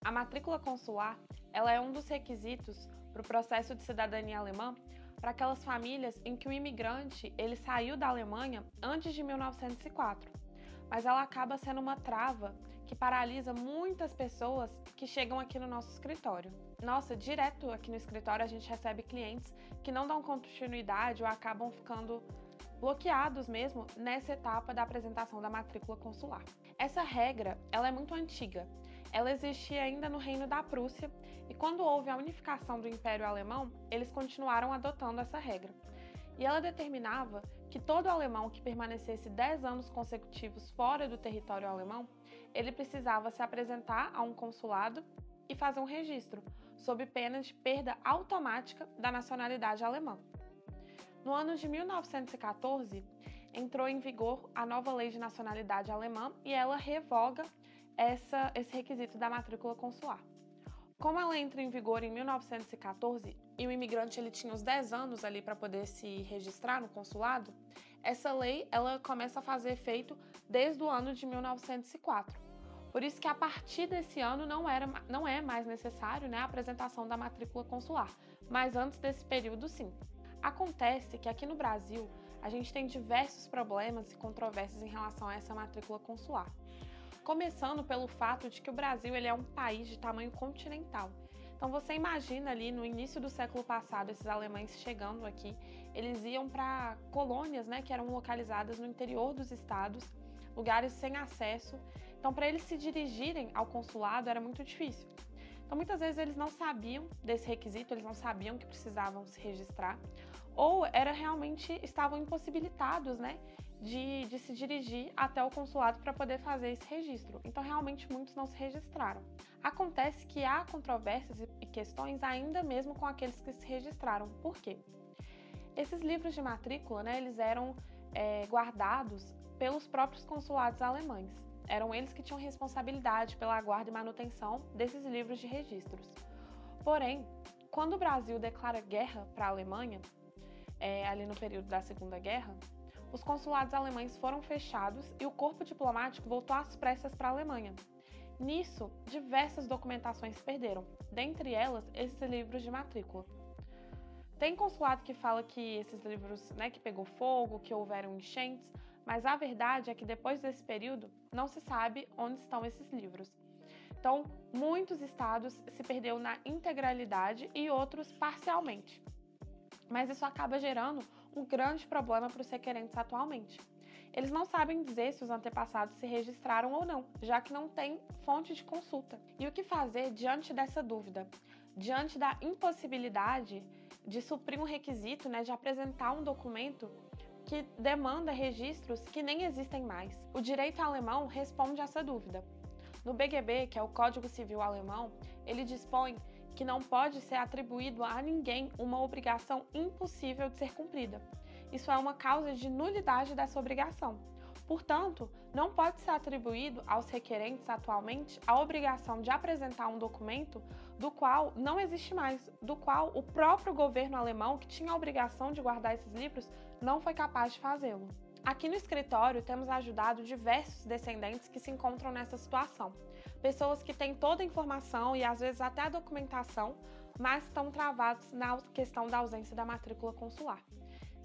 A matrícula consular, ela é um dos requisitos para o processo de cidadania alemã para aquelas famílias em que o imigrante ele saiu da Alemanha antes de 1904. Mas ela acaba sendo uma trava que paralisa muitas pessoas que chegam aqui no nosso escritório. Nossa, direto aqui no escritório a gente recebe clientes que não dão continuidade ou acabam ficando bloqueados mesmo nessa etapa da apresentação da matrícula consular. Essa regra, ela é muito antiga. Ela existia ainda no Reino da Prússia e quando houve a unificação do Império Alemão, eles continuaram adotando essa regra. E ela determinava que todo alemão que permanecesse 10 anos consecutivos fora do território alemão, ele precisava se apresentar a um consulado e fazer um registro, sob pena de perda automática da nacionalidade alemã. No ano de 1914, entrou em vigor a nova lei de nacionalidade alemã e ela revoga esse requisito da matrícula consular. Como ela entra em vigor em 1914 e o imigrante ele tinha os 10 anos ali para poder se registrar no consulado, essa lei ela começa a fazer efeito desde o ano de 1904. Por isso que a partir desse ano não é mais necessário, né, a apresentação da matrícula consular, mas antes desse período sim. Acontece que aqui no Brasil a gente tem diversos problemas e controvérsias em relação a essa matrícula consular. Começando pelo fato de que o Brasil ele é um país de tamanho continental. Então você imagina ali no início do século passado esses alemães chegando aqui, eles iam para colônias, né, que eram localizadas no interior dos estados, lugares sem acesso. Então para eles se dirigirem ao consulado era muito difícil. Então, muitas vezes eles não sabiam desse requisito, eles não sabiam que precisavam se registrar, ou estavam impossibilitados, né, de se dirigir até o consulado para poder fazer esse registro. Então, realmente, muitos não se registraram. Acontece que há controvérsias e questões ainda mesmo com aqueles que se registraram. Por quê? Esses livros de matrícula, né, eles eram guardados pelos próprios consulados alemães. Eram eles que tinham responsabilidade pela guarda e manutenção desses livros de registros. Porém, quando o Brasil declara guerra para a Alemanha, ali no período da Segunda Guerra, os consulados alemães foram fechados e o corpo diplomático voltou às pressas para a Alemanha. Nisso, diversas documentações se perderam, dentre elas esses livros de matrícula. Tem consulado que fala que esses livros, né, que pegou fogo, que houveram enchentes, mas a verdade é que depois desse período não se sabe onde estão esses livros. Então, muitos estados se perdeu na integralidade e outros parcialmente. Mas isso acaba gerando um grande problema para os requerentes atualmente. Eles não sabem dizer se os antepassados se registraram ou não, já que não tem fonte de consulta. E o que fazer diante dessa dúvida? Diante da impossibilidade de suprir um requisito, né, de apresentar um documento que demanda registros que nem existem mais. O direito alemão responde a essa dúvida. No BGB, que é o Código Civil Alemão, ele dispõe que não pode ser atribuído a ninguém uma obrigação impossível de ser cumprida. Isso é uma causa de nulidade dessa obrigação. Portanto, não pode ser atribuído aos requerentes atualmente a obrigação de apresentar um documento do qual não existe mais, do qual o próprio governo alemão, que tinha a obrigação de guardar esses livros, não foi capaz de fazê-lo. Aqui no escritório temos ajudado diversos descendentes que se encontram nessa situação. Pessoas que têm toda a informação e às vezes até a documentação, mas estão travados na questão da ausência da matrícula consular.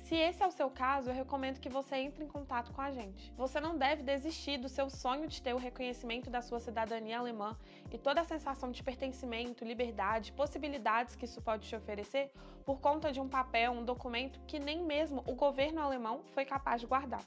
Se esse é o seu caso, eu recomendo que você entre em contato com a gente. Você não deve desistir do seu sonho de ter o reconhecimento da sua cidadania alemã e toda a sensação de pertencimento, liberdade, possibilidades que isso pode te oferecer por conta de um papel, um documento que nem mesmo o governo alemão foi capaz de guardar.